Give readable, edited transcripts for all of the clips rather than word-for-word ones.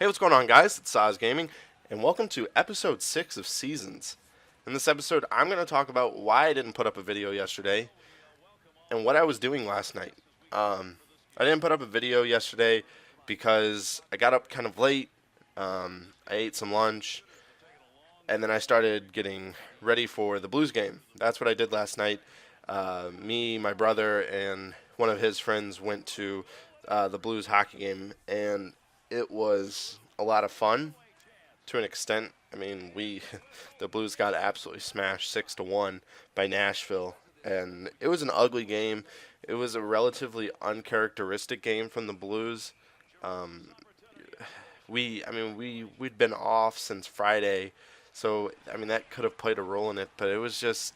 Hey, what's going on, guys? It's SAHSGaming, and welcome to episode 6 of Seasons. In this episode, I'm going to talk about why I didn't put up a video yesterday and what I was doing last night. I didn't put up a video yesterday because I got up kind of late. I ate some lunch, and then I started getting ready for the Blues game. That's what I did last night. Me, my brother, and one of his friends went to the Blues hockey game, and it was a lot of fun to an extent. I mean, the Blues got absolutely smashed 6-1 by Nashville, and it was an ugly game. It was a relatively uncharacteristic game from the Blues. Um, we'd been off since Friday, so I mean that could have played a role in it. But it was just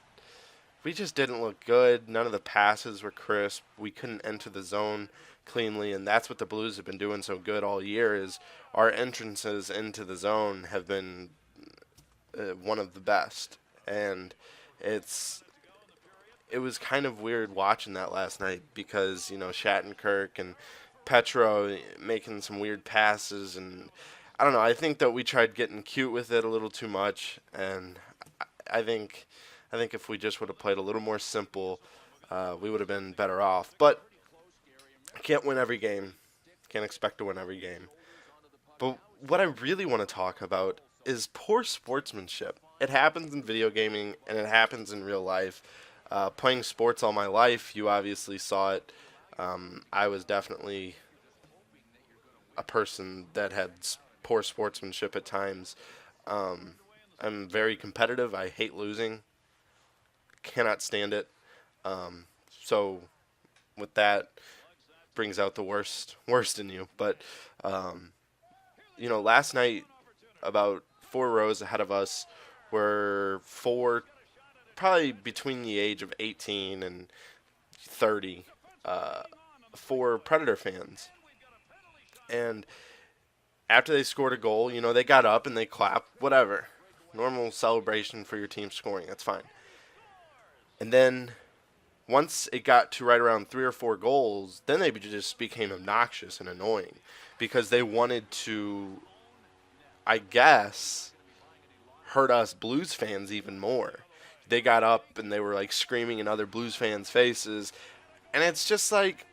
we just didn't look good. None of the passes were crisp. We couldn't enter the zone cleanly, and that's what the Blues have been doing so good all year. Is our entrances into the zone have been one of the best, and it's it was kind of weird watching that last night because Shattenkirk and Petro making some weird passes, and I don't know. I think that we tried getting cute with it a little too much, and I think I think if we just would have played a little more simple, we would have been better off. But I can't win every game. Can't expect to win every game. But what I really want to talk about is poor sportsmanship. It happens in video gaming and it happens in real life. Playing sports all my life, you obviously saw it. I was definitely a person that had poor sportsmanship at times. I'm very competitive. I hate losing. Cannot stand it. So with that brings out the worst in you. But last night about 4 rows ahead of us were four, probably between the age of 18 and 30, four Predator fans. And after they scored a goal, they got up and they clapped, whatever. Normal celebration for your team scoring, that's fine. And then once it got to right around 3 or 4 goals, then they just became obnoxious and annoying because they wanted to, I guess, hurt us Blues fans even more. They got up and they were like screaming in other Blues fans' faces. And it's just like,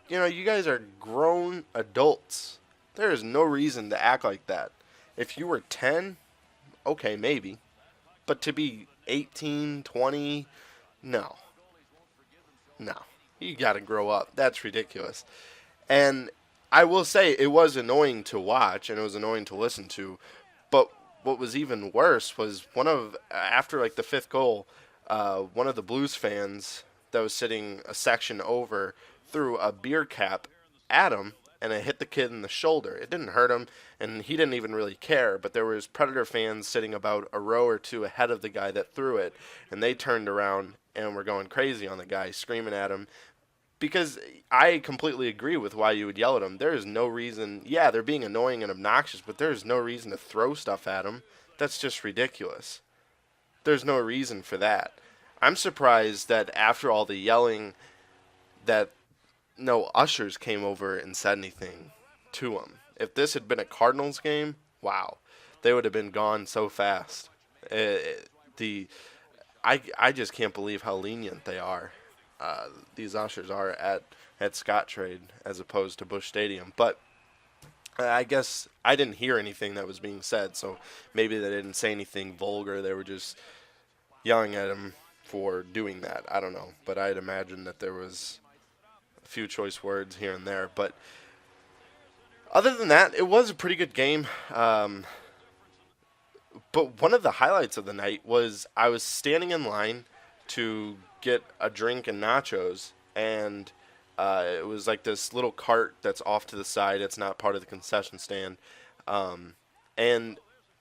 you guys are grown adults. There is no reason to act like that. If you were 10, okay, maybe. But to be 18, 20, no. No. You got to grow up. That's ridiculous. And I will say it was annoying to watch and it was annoying to listen to. But what was even worse was after like the fifth goal, one of the Blues fans that was sitting a section over threw a beer cap at him, and it hit the kid in the shoulder. It didn't hurt him, and he didn't even really care, but there was Predator fans sitting about a row or two ahead of the guy that threw it, and they turned around and were going crazy on the guy, screaming at him, because I completely agree with why you would yell at him. There is no reason. Yeah, they're being annoying and obnoxious, but there is no reason to throw stuff at them. That's just ridiculous. There's no reason for that. I'm surprised that after all the yelling that no ushers came over and said anything to him. If this had been a Cardinals game, wow, they would have been gone so fast. I just can't believe how lenient they are. These ushers are at Scottrade as opposed to Busch Stadium. But I guess I didn't hear anything that was being said, so maybe they didn't say anything vulgar. They were just yelling at him for doing that. I don't know, but I'd imagine that there was a few choice words here and there. But other than that, it was a pretty good game. But one of the highlights of the night was I was standing in line to get a drink and nachos, and it was like this little cart that's off to the side. It's not part of the concession stand. And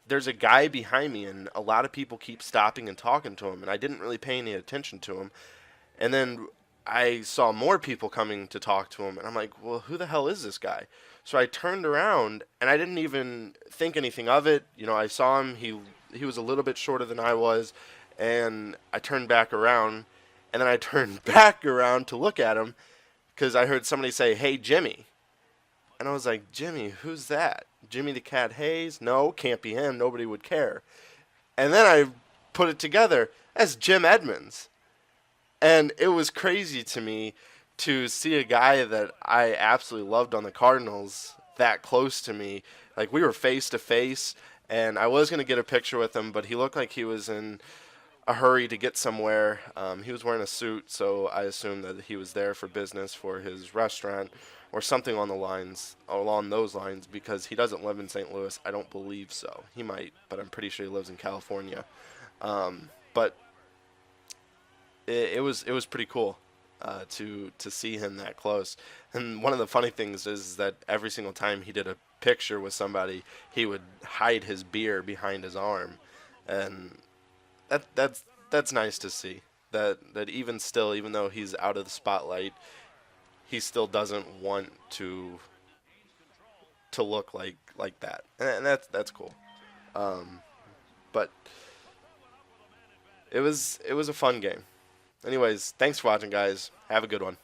there's a guy behind me, and a lot of people keep stopping and talking to him, and I didn't really pay any attention to him. And then I saw more people coming to talk to him, and I'm like, well, who the hell is this guy? So I turned around, and I didn't even think anything of it. I saw him. He was a little bit shorter than I was, and I turned back around, and then I turned back around to look at him because I heard somebody say, "Hey, Jimmy." And I was like, "Jimmy, who's that?" Jimmy the Cat Hayes? No, can't be him. Nobody would care. And then I put it together as Jim Edmonds. And it was crazy to me to see a guy that I absolutely loved on the Cardinals that close to me. Like, we were face to face, and I was going to get a picture with him, but he looked like he was in a hurry to get somewhere. He was wearing a suit, so I assumed that he was there for business for his restaurant or something along those lines, because he doesn't live in St. Louis. I don't believe so. He might, but I'm pretty sure he lives in California. But it was pretty cool to see him that close. And one of the funny things is that every single time he did a picture with somebody, he would hide his beer behind his arm, and that's nice to see. That even still, even though he's out of the spotlight, he still doesn't want to look like that, and that's cool. But it was a fun game. Anyways, thanks for watching, guys. Have a good one.